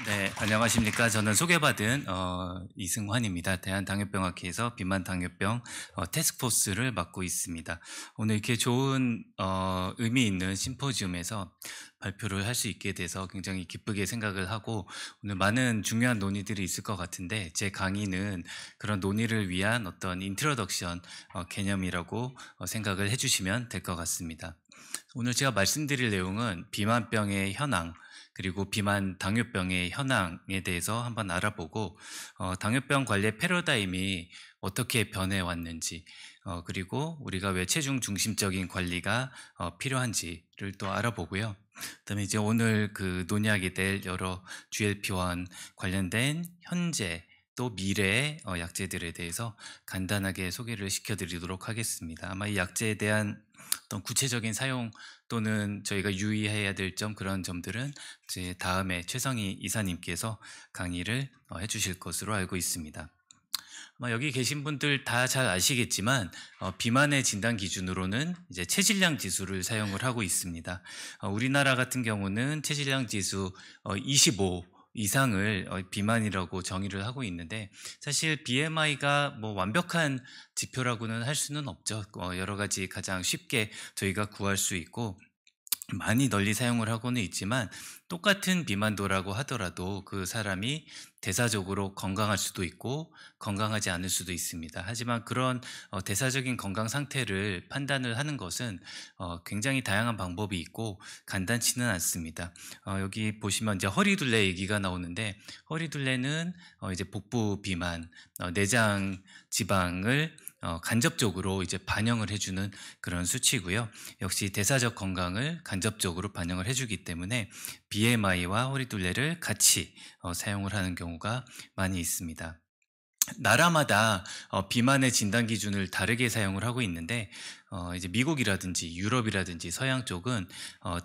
네, 안녕하십니까. 저는 소개받은 이승환입니다. 대한당뇨병학회에서 비만 당뇨병 태스크포스를 맡고 있습니다. 오늘 이렇게 좋은 의미 있는 심포지움에서 발표를 할 수 있게 돼서 굉장히 기쁘게 생각을 하고, 오늘 많은 중요한 논의들이 있을 것 같은데, 제 강의는 그런 논의를 위한 어떤 인트로덕션 개념이라고 생각을 해주시면 될 것 같습니다. 오늘 제가 말씀드릴 내용은 비만병의 현황, 그리고 비만 당뇨병의 현황에 대해서 한번 알아보고, 당뇨병 관리의 패러다임이 어떻게 변해왔는지, 그리고 우리가 왜 체중 중심적인 관리가 필요한지를 또 알아보고요. 그다음에 이제 오늘 그 논의하게 될 여러 GLP-1 관련된 현재 또 미래의 약제들에 대해서 간단하게 소개를 시켜드리도록 하겠습니다. 아마 이 약제에 대한 어떤 구체적인 사용 또는 저희가 유의해야 될 점, 그런 점들은 제 다음에 최성희 이사님께서 강의를 해주실 것으로 알고 있습니다. 아마 여기 계신 분들 다 잘 아시겠지만 비만의 진단 기준으로는 이제 체질량 지수를 사용을 하고 있습니다. 우리나라 같은 경우는 체질량 지수 25 이상을 비만이라고 정의를 하고 있는데, 사실 BMI가 뭐 완벽한 지표라고는 할 수는 없죠. 여러 가지 가장 쉽게 저희가 구할 수 있고 많이 널리 사용을 하고는 있지만, 똑같은 비만도라고 하더라도 그 사람이 대사적으로 건강할 수도 있고 건강하지 않을 수도 있습니다. 하지만 그런 대사적인 건강 상태를 판단을 하는 것은 굉장히 다양한 방법이 있고 간단치는 않습니다. 여기 보시면 이제 허리둘레 얘기가 나오는데, 허리둘레는 이제 복부 비만, 내장 지방을 간접적으로 이제 반영을 해주는 그런 수치고요. 역시 대사적 건강을 간접적으로 반영을 해주기 때문에 BMI와 허리둘레를 같이 사용을 하는 경우가 많이 있습니다. 나라마다 비만의 진단 기준을 다르게 사용을 하고 있는데, 이제 미국이라든지 유럽이라든지 서양 쪽은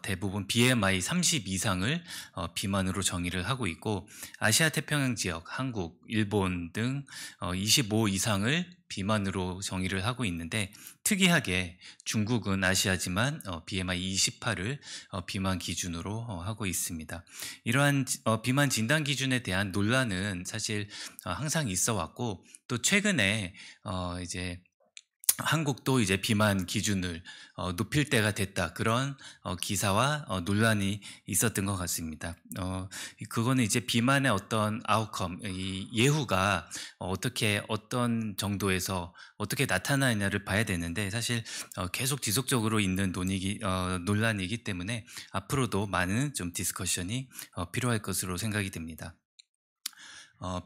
대부분 BMI 30 이상을 비만으로 정의를 하고 있고, 아시아 태평양 지역, 한국, 일본 등 25 이상을 비만으로 정의를 하고 있는데, 특이하게 중국은 아시아지만 BMI 28을 비만 기준으로 하고 있습니다. 이러한 비만 진단 기준에 대한 논란은 사실 항상 있어 왔고, 또 최근에 이제 한국도 이제 비만 기준을 높일 때가 됐다, 그런 기사와 논란이 있었던 것 같습니다. 그거는 이제 비만의 어떤 아웃컴, 이 예후가 어떻게 어떤 정도에서 어떻게 나타나느냐를 봐야 되는데, 사실 계속 지속적으로 있는 논란이기 때문에 앞으로도 많은 좀 디스커션이 필요할 것으로 생각이 됩니다.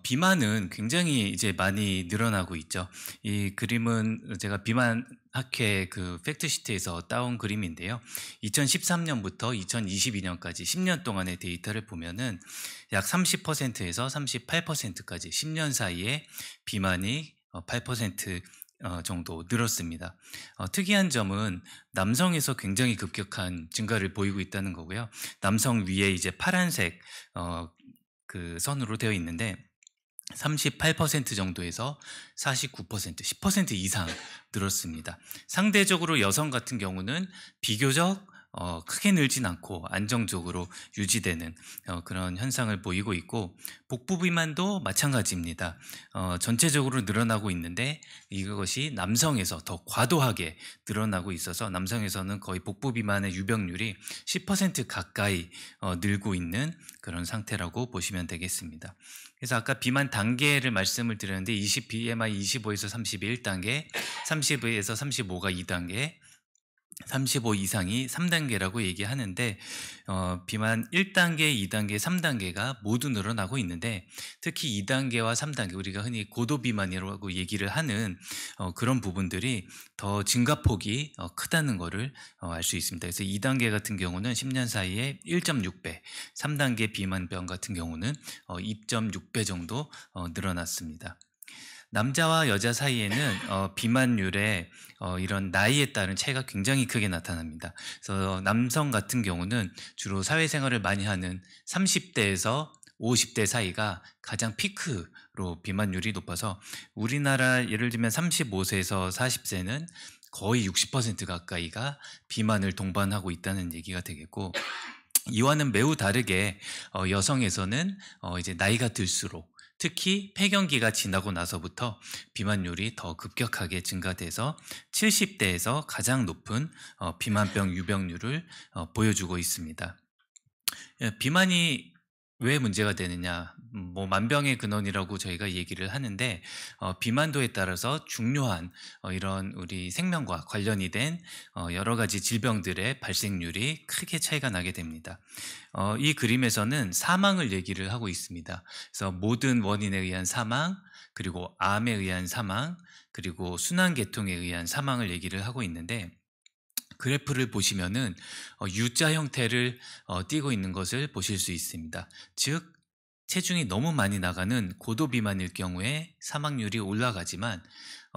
비만은 굉장히 이제 많이 늘어나고 있죠. 이 그림은 제가 비만 학회 그 팩트시트에서 따온 그림인데요. 2013년부터 2022년까지 10년 동안의 데이터를 보면은 약 30%에서 38%까지 10년 사이에 비만이 8% 정도 늘었습니다. 특이한 점은 남성에서 굉장히 급격한 증가를 보이고 있다는 거고요. 남성 위에 이제 파란색 그 선으로 되어 있는데, 38% 정도에서 49%, 10% 이상 늘었습니다. 상대적으로 여성 같은 경우는 비교적 크게 늘진 않고 안정적으로 유지되는 그런 현상을 보이고 있고, 복부 비만도 마찬가지입니다. 전체적으로 늘어나고 있는데 이것이 남성에서 더 과도하게 늘어나고 있어서 남성에서는 거의 복부 비만의 유병률이 10% 가까이 늘고 있는 그런 상태라고 보시면 되겠습니다. 그래서 아까 비만 단계를 말씀을 드렸는데, BMI 25에서 30이 1단계, 30에서 35가 2단계, 35 이상이 3단계라고 얘기하는데, 비만 1단계, 2단계, 3단계가 모두 늘어나고 있는데, 특히 2단계와 3단계, 우리가 흔히 고도 비만이라고 얘기를 하는 그런 부분들이 더 증가폭이 크다는 것을 알 수 있습니다. 그래서 2단계 같은 경우는 10년 사이에 1.6배, 3단계 비만병 같은 경우는 2.6배 정도 늘어났습니다. 남자와 여자 사이에는 비만율에 이런 나이에 따른 차이가 굉장히 크게 나타납니다. 그래서 남성 같은 경우는 주로 사회생활을 많이 하는 30대에서 50대 사이가 가장 피크로 비만율이 높아서, 우리나라 예를 들면 35세에서 40세는 거의 60% 가까이가 비만을 동반하고 있다는 얘기가 되겠고, 이와는 매우 다르게 여성에서는 이제 나이가 들수록 특히 폐경기가 지나고 나서부터 비만율이 더 급격하게 증가돼서 70대에서 가장 높은 비만병 유병률을 보여주고 있습니다. 예, 비만이 왜 문제가 되느냐? 뭐 만병의 근원이라고 저희가 얘기를 하는데 비만도에 따라서 중요한 이런 우리 생명과 관련이 된 여러 가지 질병들의 발생률이 크게 차이가 나게 됩니다. 이 그림에서는 사망을 얘기를 하고 있습니다. 그래서 모든 원인에 의한 사망, 그리고 암에 의한 사망, 그리고 순환계통에 의한 사망을 얘기를 하고 있는데 그래프를 보시면은 U자 형태를 띄고 있는 것을 보실 수 있습니다. 즉 체중이 너무 많이 나가는 고도 비만일 경우에 사망률이 올라가지만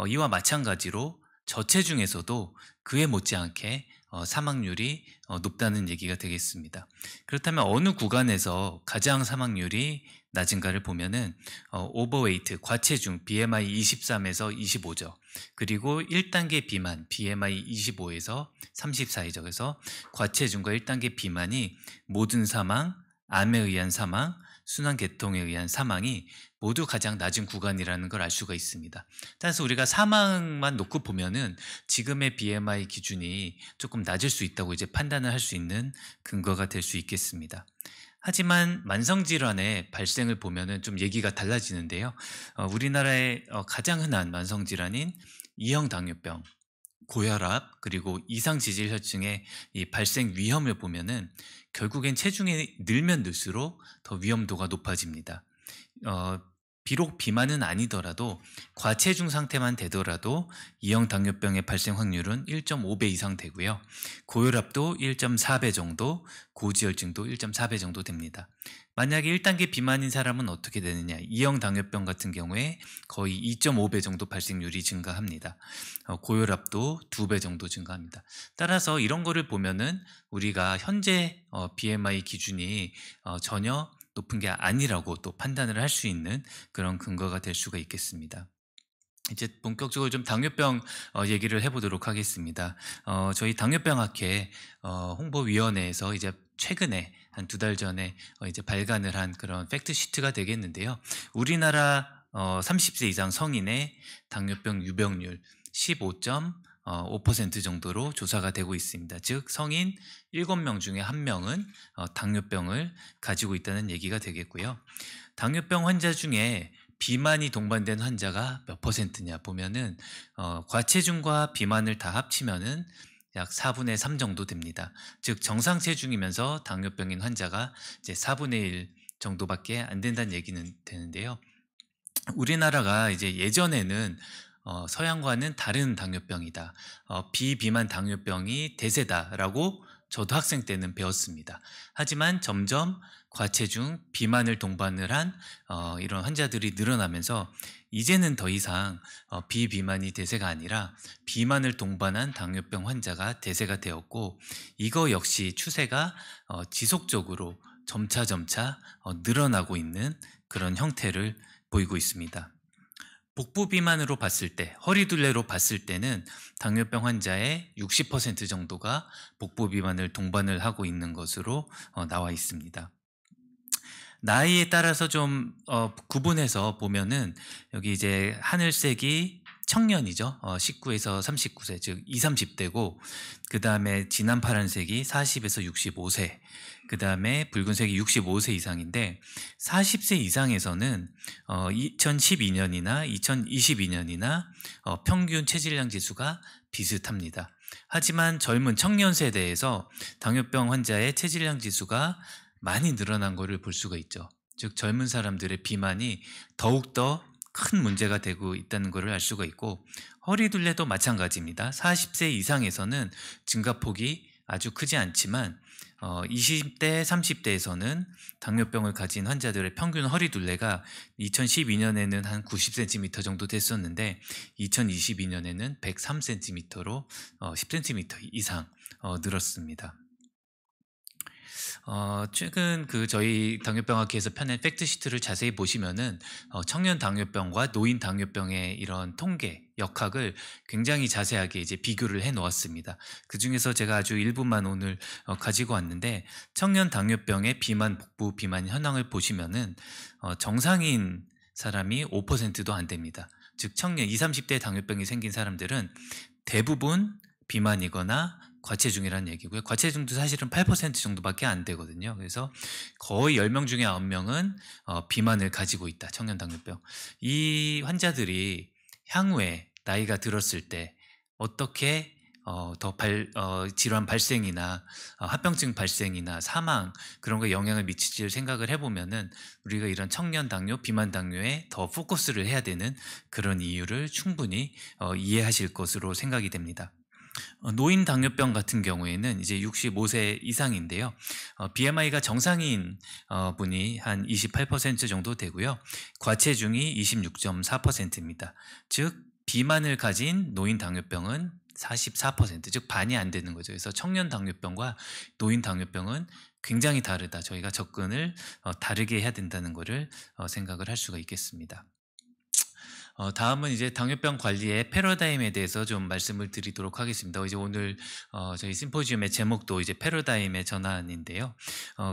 이와 마찬가지로 저체중에서도 그에 못지않게 사망률이 높다는 얘기가 되겠습니다. 그렇다면 어느 구간에서 가장 사망률이 낮은가를 보면은 오버웨이트, 과체중, BMI 23에서 25죠. 그리고 1단계 비만, BMI 25에서 34이죠. 그래서 과체중과 1단계 비만이 모든 사망, 암에 의한 사망, 순환계통에 의한 사망이 모두 가장 낮은 구간이라는 걸 알 수가 있습니다. 따라서 우리가 사망만 놓고 보면은 지금의 BMI 기준이 조금 낮을 수 있다고 이제 판단을 할 수 있는 근거가 될 수 있겠습니다. 하지만 만성질환의 발생을 보면은 좀 얘기가 달라지는데요. 우리나라의 가장 흔한 만성질환인 이형 당뇨병, 고혈압, 그리고 이상지질혈증의 이 발생 위험을 보면은 결국엔 체중이 늘면 늘수록 더 위험도가 높아집니다. 비록 비만은 아니더라도 과체중 상태만 되더라도 이형 당뇨병의 발생 확률은 1.5배 이상 되고요. 고혈압도 1.4배 정도, 고지혈증도 1.4배 정도 됩니다. 만약에 1단계 비만인 사람은 어떻게 되느냐? 이형 당뇨병 같은 경우에 거의 2.5배 정도 발생률이 증가합니다. 고혈압도 2배 정도 증가합니다. 따라서 이런 거를 보면은 우리가 현재 BMI 기준이 전혀 높은 게 아니라고 또 판단을 할 수 있는 그런 근거가 될 수가 있겠습니다. 이제 본격적으로 좀 당뇨병 얘기를 해보도록 하겠습니다. 저희 당뇨병학회 홍보위원회에서 이제 최근에 한 2달 전에 이제 발간을 한 그런 팩트 시트가 되겠는데요. 우리나라 30세 이상 성인의 당뇨병 유병률 15.5% 정도로 조사가 되고 있습니다. 즉 성인 7명 중에 1명은 당뇨병을 가지고 있다는 얘기가 되겠고요. 당뇨병 환자 중에 비만이 동반된 환자가 몇 퍼센트냐 보면은 과체중과 비만을 다 합치면은 약 4분의 3 정도 됩니다. 즉 정상 체중이면서 당뇨병인 환자가 이제 4분의 1 정도밖에 안 된다는 얘기는 되는데요. 우리나라가 이제 예전에는 서양과는 다른 당뇨병이다. 비비만 당뇨병이 대세다라고 저도 학생 때는 배웠습니다. 하지만 점점 과체중, 비만을 동반을 한 이런 환자들이 늘어나면서 이제는 더 이상 비비만이 대세가 아니라 비만을 동반한 당뇨병 환자가 대세가 되었고 이거 역시 추세가 지속적으로 점차 늘어나고 있는 그런 형태를 보이고 있습니다. 복부 비만으로 봤을 때, 허리둘레로 봤을 때는 당뇨병 환자의 60% 정도가 복부 비만을 동반을 하고 있는 것으로 나와 있습니다. 나이에 따라서 좀 구분해서 보면은 여기 이제 하늘색이 청년이죠. 19에서 39세, 즉 20, 30대고 그 다음에 진한 파란색이 40에서 65세, 그 다음에 붉은색이 65세 이상인데 40세 이상에서는 2012년이나 2022년이나 평균 체질량 지수가 비슷합니다. 하지만 젊은 청년 세대에서 당뇨병 환자의 체질량 지수가 많이 늘어난 것을 볼 수가 있죠. 즉 젊은 사람들의 비만이 더욱더 큰 문제가 되고 있다는 것을 알 수가 있고 허리둘레도 마찬가지입니다. 40세 이상에서는 증가폭이 아주 크지 않지만 20대, 30대에서는 당뇨병을 가진 환자들의 평균 허리둘레가 2012년에는 한 90cm 정도 됐었는데 2022년에는 103cm로 10cm 이상 늘었습니다. 최근 저희 당뇨병학회에서 펴낸 팩트 시트를 자세히 보시면은 청년 당뇨병과 노인 당뇨병의 이런 통계 역학을 굉장히 자세하게 이제 비교를 해 놓았습니다. 그중에서 제가 아주 일부만 오늘 가지고 왔는데, 청년 당뇨병의 비만, 복부 비만 현황을 보시면은 정상인 사람이 5%도 안 됩니다. 즉 청년 20, 30대 당뇨병이 생긴 사람들은 대부분 비만이거나 과체중이라는 얘기고요. 과체중도 사실은 8% 정도밖에 안 되거든요. 그래서 거의 10명 중에 9명은 비만을 가지고 있다. 청년 당뇨병. 이 환자들이 향후에 나이가 들었을 때 어떻게 질환 발생이나 합병증 발생이나 사망, 그런 거에 영향을 미칠지를 생각을 해보면은 우리가 이런 청년 당뇨, 비만 당뇨에 더 포커스를 해야 되는 그런 이유를 충분히 이해하실 것으로 생각이 됩니다. 노인 당뇨병 같은 경우에는 이제 65세 이상인데요. BMI가 정상인 분이 한 28% 정도 되고요. 과체중이 26.4%입니다. 즉 비만을 가진 노인 당뇨병은 44%, 즉 반이 안 되는 거죠. 그래서 청년 당뇨병과 노인 당뇨병은 굉장히 다르다. 저희가 접근을 다르게 해야 된다는 것을 생각을 할 수가 있겠습니다. 다음은 이제 당뇨병 관리의 패러다임에 대해서 좀 말씀을 드리도록 하겠습니다. 이제 오늘 저희 심포지움의 제목도 이제 패러다임의 전환인데요.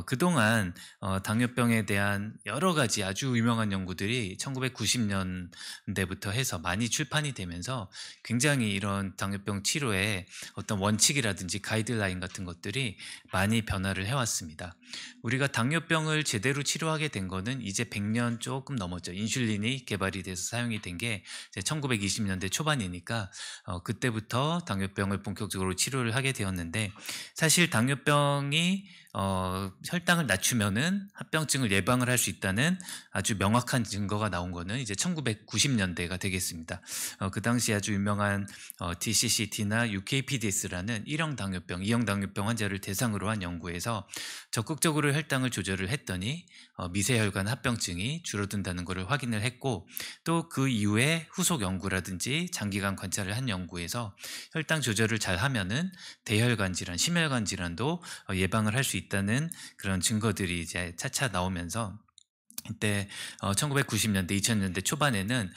그동안 당뇨병에 대한 여러 가지 아주 유명한 연구들이 1990년대부터 해서 많이 출판이 되면서 굉장히 이런 당뇨병 치료의 어떤 원칙이라든지 가이드라인 같은 것들이 많이 변화를 해왔습니다. 우리가 당뇨병을 제대로 치료하게 된 거는 이제 100년 조금 넘었죠. 인슐린이 개발이 돼서 사용이 된 게 1920년대 초반이니까 그때부터 당뇨병을 본격적으로 치료를 하게 되었는데, 사실 당뇨병이 혈당을 낮추면은 합병증을 예방을 할 수 있다는 아주 명확한 증거가 나온 거는 이제 1990년대가 되겠습니다. 그 당시 아주 유명한 DCCT나 UKPDS라는 1형 당뇨병, 2형 당뇨병 환자를 대상으로 한 연구에서 적극적으로 혈당을 조절을 했더니 미세혈관 합병증이 줄어든다는 것을 확인을 했고, 또 그 이후에 후속 연구라든지 장기간 관찰을 한 연구에서 혈당 조절을 잘 하면은 대혈관 질환, 심혈관 질환도 예방을 할 수 있다는 그런 증거들이 이제 차차 나오면서, 이때 1990년대, 2000년대 초반에는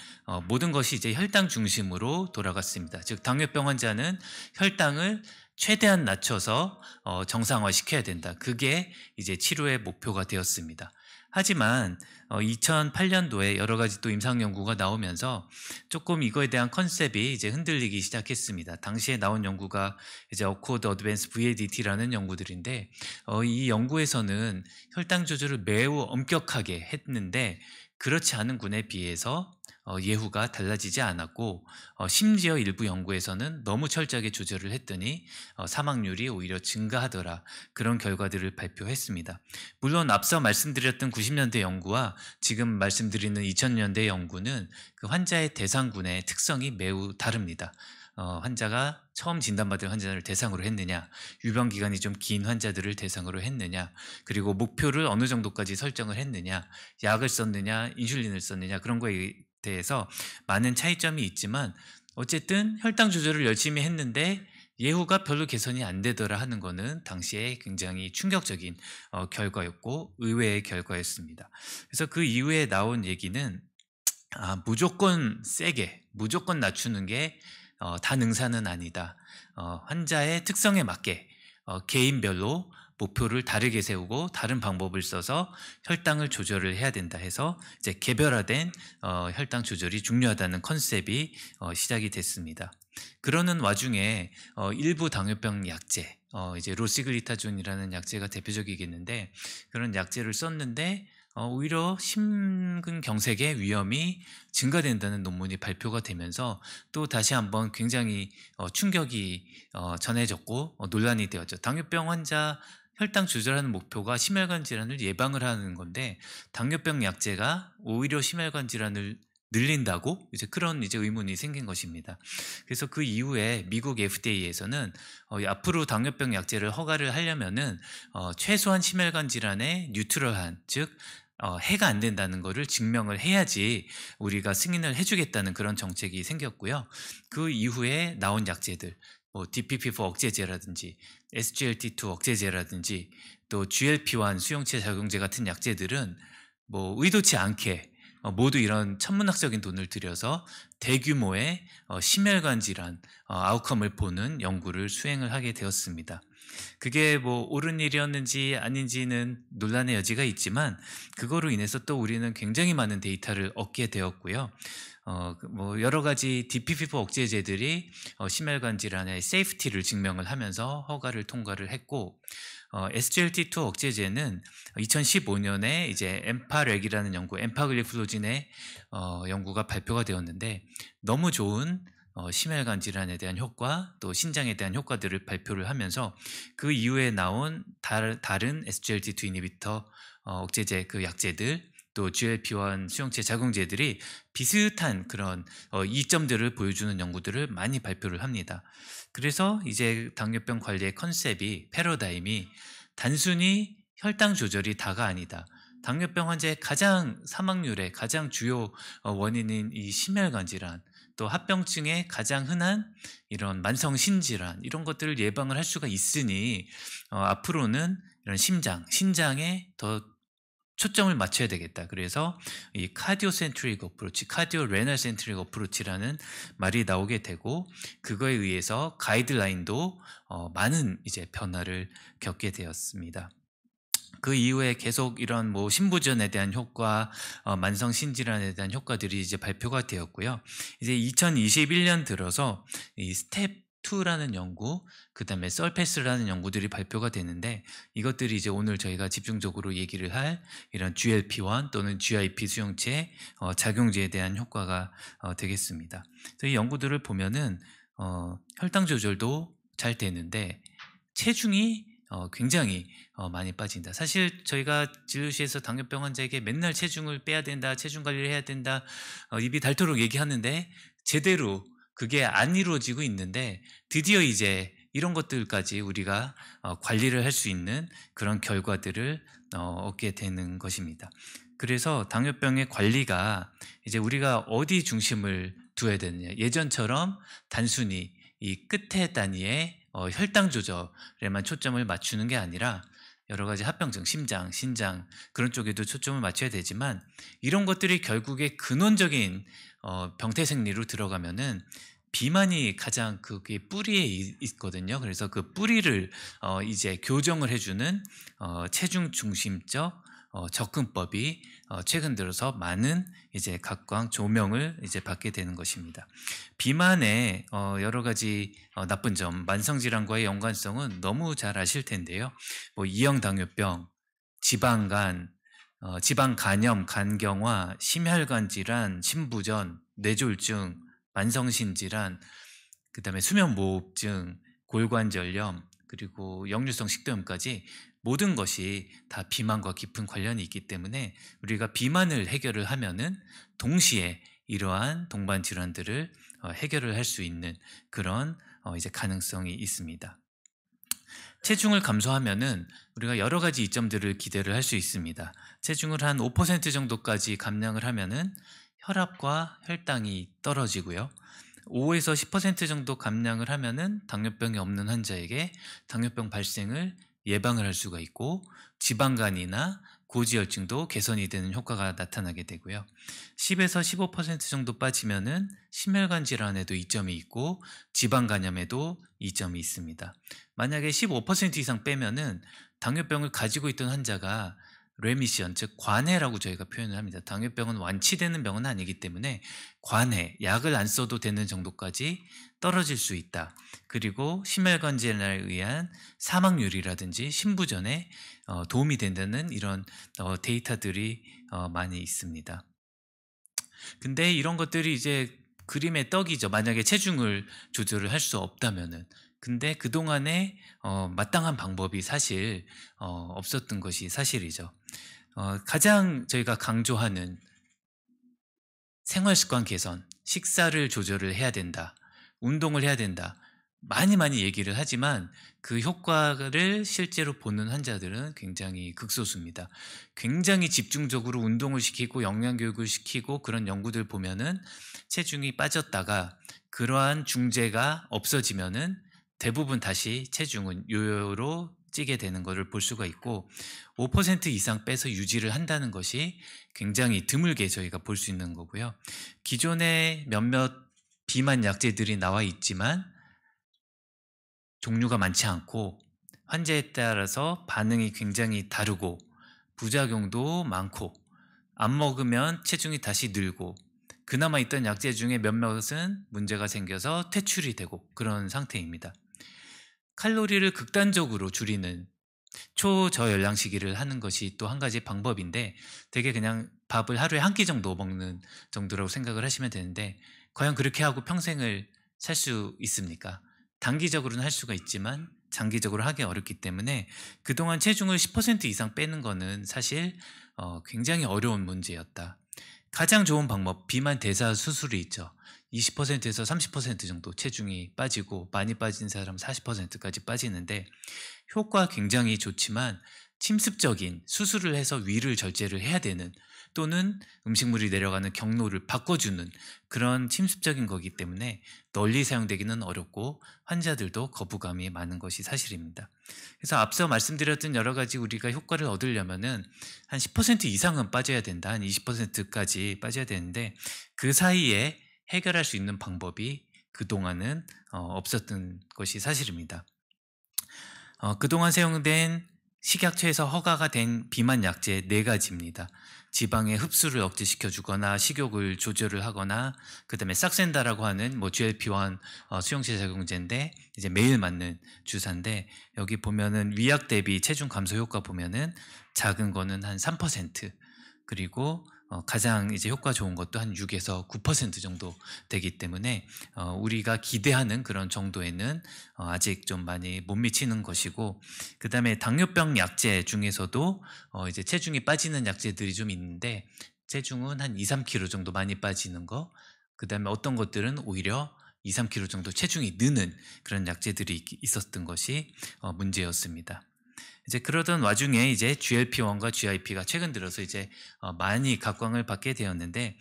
모든 것이 이제 혈당 중심으로 돌아갔습니다. 즉 당뇨병 환자는 혈당을 최대한 낮춰서 정상화시켜야 된다. 그게 이제 치료의 목표가 되었습니다. 하지만 2008년도에 여러 가지 또 임상 연구가 나오면서 조금 이거에 대한 컨셉이 이제 흔들리기 시작했습니다. 당시에 나온 연구가 이제 어코드 어드밴스 VADT라는 연구들인데, 이 연구에서는 혈당 조절을 매우 엄격하게 했는데 그렇지 않은 군에 비해서 예후가 달라지지 않았고, 심지어 일부 연구에서는 너무 철저하게 조절을 했더니 사망률이 오히려 증가하더라, 그런 결과들을 발표했습니다. 물론 앞서 말씀드렸던 90년대 연구와 지금 말씀드리는 2000년대 연구는 그 환자의 대상군의 특성이 매우 다릅니다. 환자가 처음 진단받은 환자를 대상으로 했느냐, 유병 기간이 좀 긴 환자들을 대상으로 했느냐, 그리고 목표를 어느 정도까지 설정을 했느냐, 약을 썼느냐, 인슐린을 썼느냐, 그런 거에 대해서 많은 차이점이 있지만 어쨌든 혈당 조절을 열심히 했는데 예후가 별로 개선이 안 되더라 하는 거는 당시에 굉장히 충격적인 결과였고 의외의 결과였습니다. 그래서 그 이후에 나온 얘기는 무조건 세게, 무조건 낮추는 게 다 능사는 아니다. 환자의 특성에 맞게 개인별로 목표를 다르게 세우고 다른 방법을 써서 혈당을 조절을 해야 된다 해서 이제 개별화된 혈당 조절이 중요하다는 컨셉이 시작이 됐습니다. 그러는 와중에 일부 당뇨병 약제, 이제 로시글리타존이라는 약제가 대표적이겠는데, 그런 약제를 썼는데 오히려 심근경색의 위험이 증가된다는 논문이 발표가 되면서 또 다시 한번 굉장히 충격이 전해졌고 논란이 되었죠. 당뇨병 환자 혈당 조절하는 목표가 심혈관 질환을 예방을 하는 건데 당뇨병 약제가 오히려 심혈관 질환을 늘린다고, 이제 그런 이제 의문이 생긴 것입니다. 그래서 그 이후에 미국 FDA에서는 앞으로 당뇨병 약제를 허가를 하려면은 최소한 심혈관 질환에 뉴트럴한, 즉 해가 안 된다는 것을 증명을 해야지 우리가 승인을 해주겠다는 그런 정책이 생겼고요. 그 이후에 나온 약제들, 뭐 DPP-4 억제제라든지 SGLT2 억제제라든지 또 GLP-1 수용체 작용제 같은 약제들은 뭐 의도치 않게 모두 이런 천문학적인 돈을 들여서 대규모의 심혈관 질환 아웃컴을 보는 연구를 수행을 하게 되었습니다. 그게 뭐 옳은 일이었는지 아닌지는 논란의 여지가 있지만 그거로 인해서 또 우리는 굉장히 많은 데이터를 얻게 되었고요. 뭐 여러 가지 DPP-4 억제제들이 심혈관 질환의 세이프티를 증명을 하면서 허가를 통과를 했고, SGLT2 억제제는 2015년에 이제 엠파렉이라는 연구, 엠파글리플로진의 연구가 발표가 되었는데 너무 좋은 심혈관 질환에 대한 효과, 또 신장에 대한 효과들을 발표를 하면서 그 이후에 나온 다른 SGLT2 이니비터 억제제 그 약제들, 또 GLP-1 수용체 작용제들이 비슷한 그런 이점들을 보여주는 연구들을 많이 발표를 합니다. 그래서 이제 당뇨병 관리의 컨셉이, 패러다임이 단순히 혈당 조절이 다가 아니다. 당뇨병 환자의 가장 사망률의 가장 주요 원인인 이 심혈관 질환, 또 합병증의 가장 흔한 이런 만성 신질환, 이런 것들을 예방을 할 수가 있으니 앞으로는 이런 신장에 더 초점을 맞춰야 되겠다. 그래서 이 카디오 센트릭 어프로치, 카디오 레널 센트릭 어프로치라는 말이 나오게 되고, 그거에 의해서 가이드라인도 많은 이제 변화를 겪게 되었습니다. 그 이후에 계속 이런 뭐 신부전에 대한 효과, 만성 신질환에 대한 효과들이 이제 발표가 되었고요. 이제 2021년 들어서 이 스텝 2라는 연구, 그 다음에 썰패스라는 연구들이 발표가 되는데, 이것들이 이제 오늘 저희가 집중적으로 얘기를 할 이런 GLP-1 또는 GIP 수용체 작용제에 대한 효과가 되겠습니다. 그래서 이 연구들을 보면은 혈당 조절도 잘 되는데 체중이 굉장히 많이 빠진다. 사실 저희가 진료실에서 당뇨병 환자에게 맨날 체중을 빼야 된다, 체중 관리를 해야 된다, 입이 닳도록 얘기하는데 제대로 그게 안 이루어지고 있는데, 드디어 이제 이런 것들까지 우리가 관리를 할 수 있는 그런 결과들을 얻게 되는 것입니다. 그래서 당뇨병의 관리가 이제 우리가 어디 중심을 두어야 되느냐. 예전처럼 단순히 이 끝에 단위의 혈당 조절에만 초점을 맞추는 게 아니라 여러 가지 합병증, 심장, 신장 그런 쪽에도 초점을 맞춰야 되지만, 이런 것들이 결국에 근원적인 병태 생리로 들어가면은 비만이 가장 그게 뿌리에 있거든요. 그래서 그 뿌리를 이제 교정을 해주는 체중 중심적 접근법이 최근 들어서 많은 이제 각광 조명을 이제 받게 되는 것입니다. 비만의 여러 가지 나쁜 점, 만성 질환과의 연관성은 너무 잘 아실 텐데요. 뭐 이형 당뇨병, 지방간, 지방 간염, 간경화, 심혈관 질환, 심부전, 뇌졸중, 만성신 질환, 그다음에 수면무호흡증, 골관절염, 그리고 역류성 식도염까지 모든 것이 다 비만과 깊은 관련이 있기 때문에 우리가 비만을 해결을 하면은 동시에 이러한 동반 질환들을 해결을 할 수 있는 그런 이제 가능성이 있습니다. 체중을 감소하면은 우리가 여러 가지 이점들을 기대를 할 수 있습니다. 체중을 한 5% 정도까지 감량을 하면은 혈압과 혈당이 떨어지고요. 5에서 10% 정도 감량을 하면은 당뇨병이 없는 환자에게 당뇨병 발생을 예방을 할 수가 있고, 지방간이나 고지혈증도 개선이 되는 효과가 나타나게 되고요. 10에서 15% 정도 빠지면은 심혈관 질환에도 이점이 있고 지방간염에도 이점이 있습니다. 만약에 15% 이상 빼면은 당뇨병을 가지고 있던 환자가 레미션, 즉 관해라고 저희가 표현을 합니다. 당뇨병은 완치되는 병은 아니기 때문에 관해, 약을 안 써도 되는 정도까지 떨어질 수 있다. 그리고 심혈관 질환에 의한 사망률이라든지 심부전에 도움이 된다는 이런 데이터들이 많이 있습니다. 근데 이런 것들이 이제 그림의 떡이죠. 만약에 체중을 조절을 할 수 없다면은. 근데 그동안에 마땅한 방법이 사실 없었던 것이 사실이죠. 가장 저희가 강조하는 생활 습관 개선, 식사를 조절을 해야 된다, 운동을 해야 된다, 많이 얘기를 하지만 그 효과를 실제로 보는 환자들은 굉장히 극소수입니다. 굉장히 집중적으로 운동을 시키고 영양교육을 시키고 그런 연구들 보면은 체중이 빠졌다가 그러한 중재가 없어지면은 대부분 다시 체중은 요요로 찌게 되는 것을 볼 수가 있고 5% 이상 빼서 유지를 한다는 것이 굉장히 드물게 저희가 볼 수 있는 거고요. 기존에 몇몇 비만 약제들이 나와 있지만 종류가 많지 않고 환자에 따라서 반응이 굉장히 다르고 부작용도 많고 안 먹으면 체중이 다시 늘고 그나마 있던 약제 중에 몇몇은 문제가 생겨서 퇴출이 되고 그런 상태입니다. 칼로리를 극단적으로 줄이는 초저열량식이를 하는 것이 또 한 가지 방법인데 되게 그냥 밥을 하루에 한 끼 정도 먹는 정도라고 생각을 하시면 되는데 과연 그렇게 하고 평생을 살 수 있습니까? 단기적으로는 할 수가 있지만 장기적으로 하기 어렵기 때문에 그동안 체중을 10% 이상 빼는 거는 사실 굉장히 어려운 문제였다. 가장 좋은 방법 비만 대사 수술이 있죠. 20%에서 30% 정도 체중이 빠지고 많이 빠진 사람 40%까지 빠지는데 효과 굉장히 좋지만 침습적인 수술을 해서 위를 절제를 해야 되는 또는 음식물이 내려가는 경로를 바꿔주는 그런 침습적인 거기 때문에 널리 사용되기는 어렵고 환자들도 거부감이 많은 것이 사실입니다. 그래서 앞서 말씀드렸던 여러 가지 우리가 효과를 얻으려면은 한 10% 이상은 빠져야 된다. 한 20%까지 빠져야 되는데 그 사이에 해결할 수 있는 방법이 그동안은 없었던 것이 사실입니다. 그동안 사용된 식약처에서 허가가 된 비만 약제 4가지입니다. 지방의 흡수를 억제시켜주거나 식욕을 조절을 하거나 그다음에 싹센다라고 하는 GLP-1 수용체 작용제인데 이제 매일 맞는 주사인데 여기 보면은 위약 대비 체중 감소 효과 보면은 작은 거는 한 3% 그리고 가장 이제 효과 좋은 것도 한 6에서 9% 정도 되기 때문에 우리가 기대하는 그런 정도에는 아직 좀 많이 못 미치는 것이고 그다음에 당뇨병 약제 중에서도 이제 체중이 빠지는 약제들이 좀 있는데 체중은 한 2, 3kg 정도 많이 빠지는 거 그다음에 어떤 것들은 오히려 2, 3kg 정도 체중이 느는 그런 약제들이 있었던 것이 문제였습니다. 이제 그러던 와중에 이제 GLP-1과 GIP가 최근 들어서 이제 많이 각광을 받게 되었는데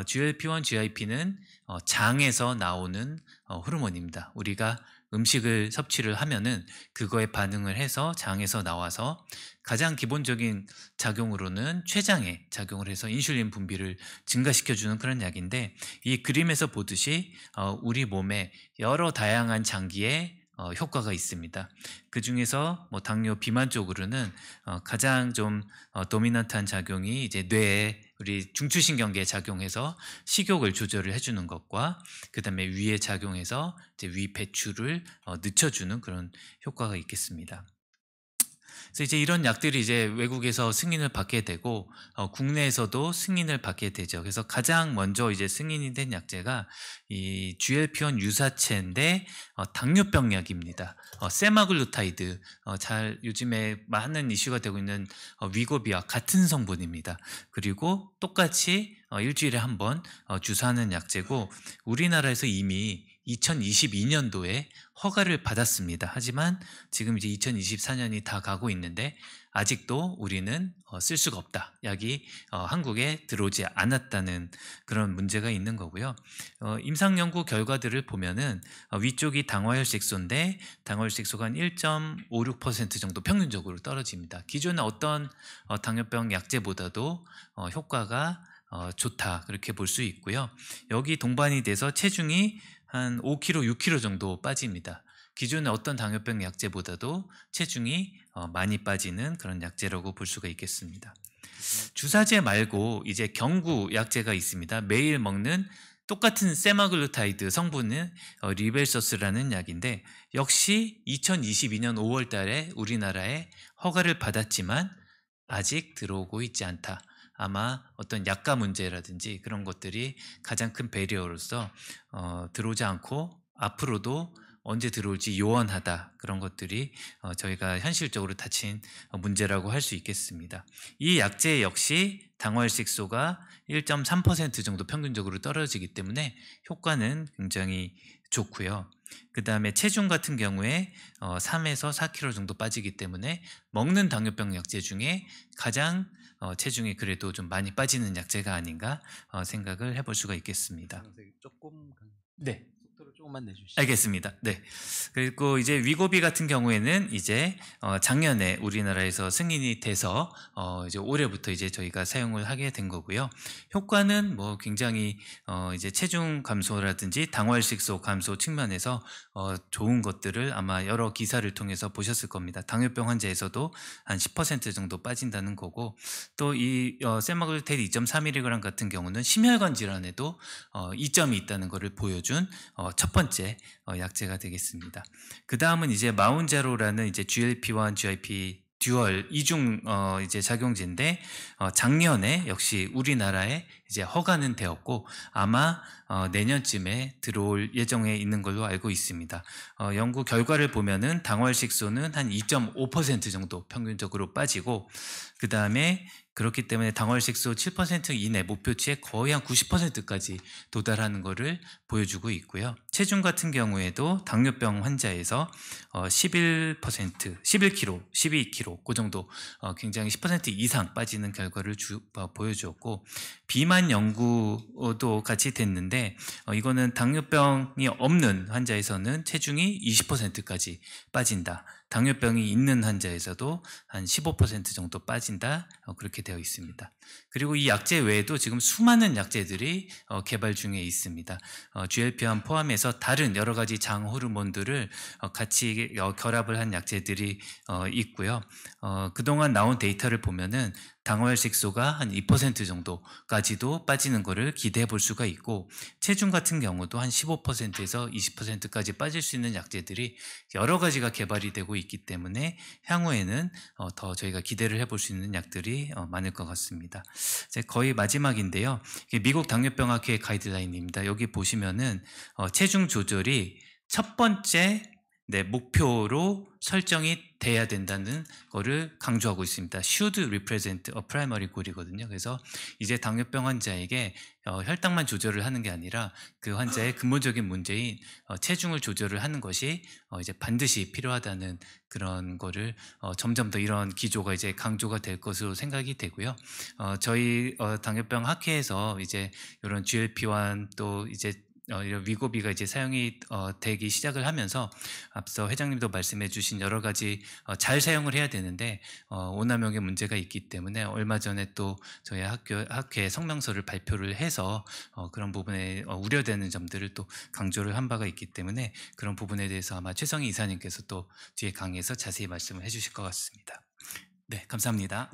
GLP-1, GIP는 장에서 나오는 호르몬입니다. 우리가 음식을 섭취를 하면은 그거에 반응을 해서 장에서 나와서 가장 기본적인 작용으로는 췌장에 작용을 해서 인슐린 분비를 증가시켜주는 그런 약인데 이 그림에서 보듯이 우리 몸에 여러 다양한 장기에 효과가 있습니다. 그 중에서 당뇨 비만 쪽으로는 가장 좀 도미넌트한 작용이 이제 뇌에 우리 중추신경계에 작용해서 식욕을 조절을 해주는 것과 그 다음에 위에 작용해서 이제 위 배출을 늦춰주는 그런 효과가 있겠습니다. 그래서 이제 이런 약들이 이제 외국에서 승인을 받게 되고 국내에서도 승인을 받게 되죠. 그래서 가장 먼저 이제 승인이 된 약제가 이 GLP-1 유사체인데 당뇨병 약입니다. 세마글루타이드 잘 요즘에 많은 이슈가 되고 있는 위고비와 같은 성분입니다. 그리고 똑같이 일주일에 한 번 주사하는 약제고 우리나라에서 이미 2022년도에 허가를 받았습니다. 하지만 지금 이제 2024년이 다 가고 있는데 아직도 우리는 쓸 수가 없다. 약이 한국에 들어오지 않았다는 그런 문제가 있는 거고요. 임상 연구 결과들을 보면은 위쪽이 당화혈색소인데 당화혈색소가 한 1.56% 정도 평균적으로 떨어집니다. 기존의 어떤 당뇨병 약제보다도 효과가 좋다 그렇게 볼 수 있고요. 여기 동반이 돼서 체중이 한 5kg, 6kg 정도 빠집니다. 기존의 어떤 당뇨병 약제보다도 체중이 많이 빠지는 그런 약제라고 볼 수가 있겠습니다. 주사제 말고 이제 경구 약제가 있습니다. 매일 먹는 똑같은 세마글루타이드 성분은 리벨서스라는 약인데 역시 2022년 5월 달에 우리나라에 허가를 받았지만 아직 들어오고 있지 않다. 아마 어떤 약가 문제라든지 그런 것들이 가장 큰 배리어로서 들어오지 않고 앞으로도 언제 들어올지 요원하다 그런 것들이 저희가 현실적으로 닥친 문제라고 할 수 있겠습니다. 이 약제 역시 당화혈색소가 1.3% 정도 평균적으로 떨어지기 때문에 효과는 굉장히 좋고요. 그 다음에 체중 같은 경우에 3에서 4kg 정도 빠지기 때문에 먹는 당뇨병 약제 중에 가장 체중이 그래도 좀 많이 빠지는 약제가 아닌가 생각을 해볼 수가 있겠습니다. 조금 네. 조금만 내주시죠. 알겠습니다. 네. 그리고 이제 위고비 같은 경우에는 이제 작년에 우리나라에서 승인이 돼서 이제 올해부터 이제 저희가 사용을 하게 된 거고요. 효과는 뭐 굉장히 이제 체중 감소라든지 당활식소 감소 측면에서 좋은 것들을 아마 여러 기사를 통해서 보셨을 겁니다. 당뇨병 환자에서도 한 10% 정도 빠진다는 거고, 또 이 세마글루테id 2.3mg 같은 경우는 심혈관 질환에도 이점이 있다는 것을 보여준 첫 번째 약제가 되겠습니다. 그 다음은 이제 마운제로라는 이제 GLP-1, GIP 듀얼 이중 이제 작용제인데 작년에 역시 우리나라에 이제 허가는 되었고 아마 내년쯤에 들어올 예정에 있는 걸로 알고 있습니다. 연구 결과를 보면은 당활식소는 한 2.5% 정도 평균적으로 빠지고, 그 다음에 그렇기 때문에 당활식소 7% 이내 목표치에 거의 한 90%까지 도달하는 것을 보여주고 있고요. 체중 같은 경우에도 당뇨병 환자에서 11%, 11kg, 12kg 그 정도 굉장히 10% 이상 빠지는 결과를 보여주었고, 비만 연구도 같이 됐는데 이거는 당뇨병이 없는 환자에서는 체중이 20%까지 빠진다. 당뇨병이 있는 환자에서도 한 15% 정도 빠진다. 그렇게 되어 있습니다. 그리고 이 약제 외에도 지금 수많은 약제들이 개발 중에 있습니다. GLP-1 포함해서 다른 여러 가지 장 호르몬들을 같이 결합을 한 약제들이 있고요. 그동안 나온 데이터를 보면은 당활식소가 한 2% 정도까지도 빠지는 것을 기대해 볼 수가 있고, 체중 같은 경우도 한 15%에서 20%까지 빠질 수 있는 약제들이 여러 가지가 개발이 되고 있기 때문에 향후에는 더 저희가 기대를 해볼 수 있는 약들이 많을 것 같습니다. 이제 거의 마지막인데요. 이게 미국 당뇨병학회 가이드라인입니다. 여기 보시면은 체중 조절이 첫 번째 목표로 설정이 돼야 된다는 거를 강조하고 있습니다. should represent a primary goal이거든요. 그래서 이제 당뇨병 환자에게 혈당만 조절을 하는 게 아니라 그 환자의 근본적인 문제인 체중을 조절을 하는 것이 이제 반드시 필요하다는 그런 거를 점점 더 이런 기조가 이제 강조가 될 것으로 생각이 되고요. 저희 당뇨병 학회에서 이제 이런 GLP-1 또 이제 이런 위고비가 이제 사용이 되기 시작을 하면서 앞서 회장님도 말씀해 주신 여러 가지 잘 사용을 해야 되는데 오남용의 문제가 있기 때문에 얼마 전에 또 저희 학회 성명서를 발표를 해서 그런 부분에 우려되는 점들을 또 강조를 한 바가 있기 때문에 그런 부분에 대해서 아마 최성희 이사님께서 또 뒤에 강의에서 자세히 말씀을 해 주실 것 같습니다. 네, 감사합니다.